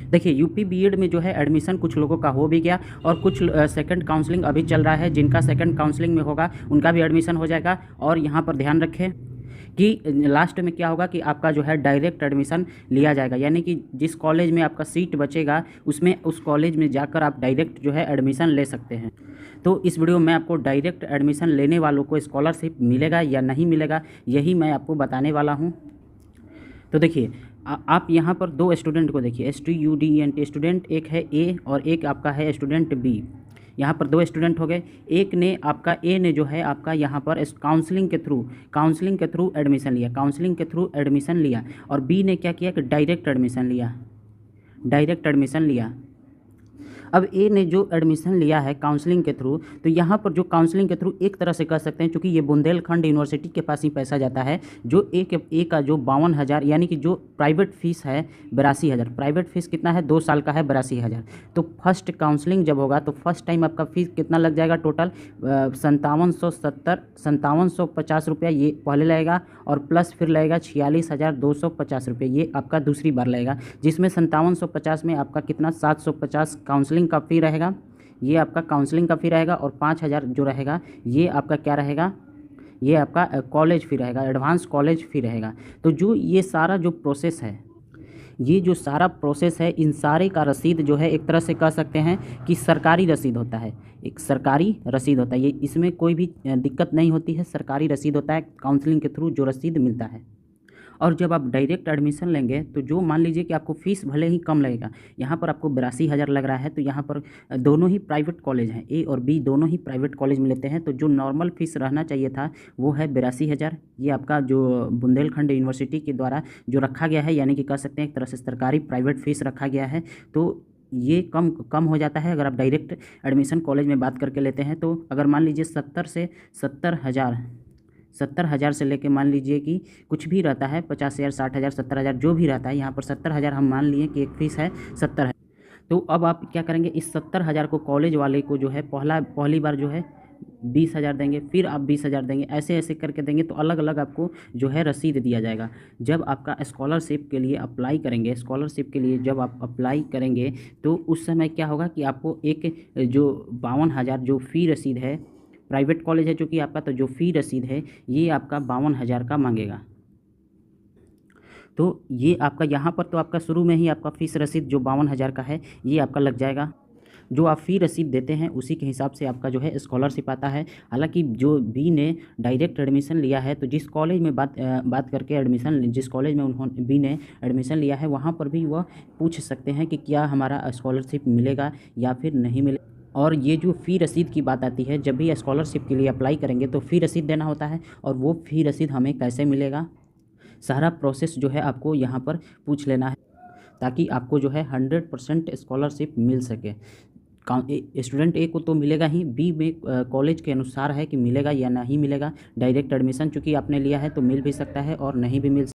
देखिए UP BEd में जो है एडमिशन कुछ लोगों का हो भी गया और कुछ सेकंड काउंसलिंग अभी चल रहा है। जिनका सेकंड काउंसलिंग में होगा उनका भी एडमिशन हो जाएगा। और यहाँ पर ध्यान रखें कि लास्ट में क्या होगा कि आपका जो है डायरेक्ट एडमिशन लिया जाएगा, यानी कि जिस कॉलेज में आपका सीट बचेगा उसमें उस कॉलेज में जाकर आप डायरेक्ट जो है एडमिशन ले सकते हैं। तो इस वीडियो में आपको डायरेक्ट एडमिशन लेने वालों को स्कॉलरशिप मिलेगा या नहीं मिलेगा, यही मैं आपको बताने वाला हूँ। तो देखिए आप यहाँ पर दो स्टूडेंट को देखिए, STUDENT स्टूडेंट एक है ए और एक आपका है स्टूडेंट बी। यहाँ पर दो स्टूडेंट हो गए। एक ने आपका ए ने जो है आपका यहाँ पर काउंसलिंग के थ्रू एडमिशन लिया और बी ने क्या किया कि डायरेक्ट एडमिशन लिया। अब ए ने जो एडमिशन लिया है काउंसलिंग के थ्रू, तो यहाँ पर जो काउंसलिंग के थ्रू एक तरह से कह सकते हैं, क्योंकि ये बुंदेलखंड यूनिवर्सिटी के पास ही पैसा जाता है, जो ए का जो 52,000 यानी कि जो प्राइवेट फीस है 82,000, प्राइवेट फीस कितना है 2 साल का है 82,000। तो फर्स्ट काउंसलिंग जब होगा तो फर्स्ट टाइम आपका फीस कितना लग जाएगा टोटल 5750 रुपया ये पहले लगेगा और प्लस फिर लगेगा 46,250 रुपये ये आपका दूसरी बार लगेगा, जिसमें 5750 में आपका कितना 750 काउंसलिंग का फ़ी रहेगा, ये आपका काउंसलिंग का फ़ी रहेगा और 5,000 जो रहेगा ये आपका क्या रहेगा, ये आपका कॉलेज फ़ी रहेगा, एडवांस कॉलेज फ़ी रहेगा। तो जो ये सारा जो प्रोसेस है, ये जो सारा प्रोसेस है, इन सारे का रसीद जो है एक तरह से कह सकते हैं कि सरकारी रसीद होता है, एक सरकारी रसीद होता है। ये इसमें कोई भी दिक्कत नहीं होती है, सरकारी रसीद होता है काउंसलिंग के थ्रू जो रसीद मिलता है। और जब आप डायरेक्ट एडमिशन लेंगे तो जो मान लीजिए कि आपको फ़ीस भले ही कम लगेगा, यहाँ पर आपको 82,000 लग रहा है, तो यहाँ पर दोनों ही प्राइवेट कॉलेज हैं, ए और बी दोनों ही प्राइवेट कॉलेज में लेते हैं, तो जो नॉर्मल फ़ीस रहना चाहिए था वो है 82,000। ये आपका जो बुंदेलखंड यूनिवर्सिटी के द्वारा जो रखा गया है, यानी कि कह सकते हैं एक तरह से सरकारी प्राइवेट फ़ीस रखा गया है, तो ये कम हो जाता है अगर आप डायरेक्ट एडमिशन कॉलेज में बात करके लेते हैं। तो अगर मान लीजिए 70,000 से लेके मान लीजिए कि कुछ भी रहता है 50,000 60,000 70,000 जो भी रहता है, यहाँ पर 70,000 हम मान लिए कि एक फ़ीस है 70 है। तो अब आप क्या करेंगे, इस 70,000 को कॉलेज वाले को जो है पहली बार जो है 20,000 देंगे, फिर आप 20,000 देंगे, ऐसे ऐसे करके देंगे, तो अलग अलग आपको जो है रसीद दिया जाएगा। जब आपका स्कॉलरशिप के लिए अप्लाई करेंगे, जब आप अप्लाई करेंगे तो उस समय क्या होगा कि आपको एक जो 52,000 जो फ़ी रसीद है, प्राइवेट कॉलेज है जो कि आपका, तो जो फ़ी रसीद है ये आपका 52,000 का मांगेगा। तो ये आपका यहाँ पर तो आपका शुरू में ही आपका फ़ीस रसीद जो 52,000 का है ये आपका लग जाएगा। जो आप फ़ी रसीद देते हैं उसी के हिसाब से आपका जो है स्कॉलरशिप आता है। हालांकि जो बी ने डायरेक्ट एडमिशन लिया है, तो जिस कॉलेज में बात करके जिस कॉलेज में उन्होंने बी ने एडमिशन लिया है वहाँ पर भी वह पूछ सकते हैं कि क्या हमारा स्कॉलरशिप मिलेगा या फिर नहीं मिलेगा। और ये जो फ़ी रसीद की बात आती है, जब भी स्कॉलरशिप के लिए अप्लाई करेंगे तो फ़ी रसीद देना होता है, और वो फ़ी रसीद हमें कैसे मिलेगा, सारा प्रोसेस जो है आपको यहाँ पर पूछ लेना है, ताकि आपको जो है 100% स्कॉलरशिप मिल सके। स्टूडेंट ए को तो मिलेगा ही, बी में कॉलेज के अनुसार है कि मिलेगा या नहीं मिलेगा। डायरेक्ट एडमिशन चूँकि आपने लिया है तो मिल भी सकता है और नहीं भी मिल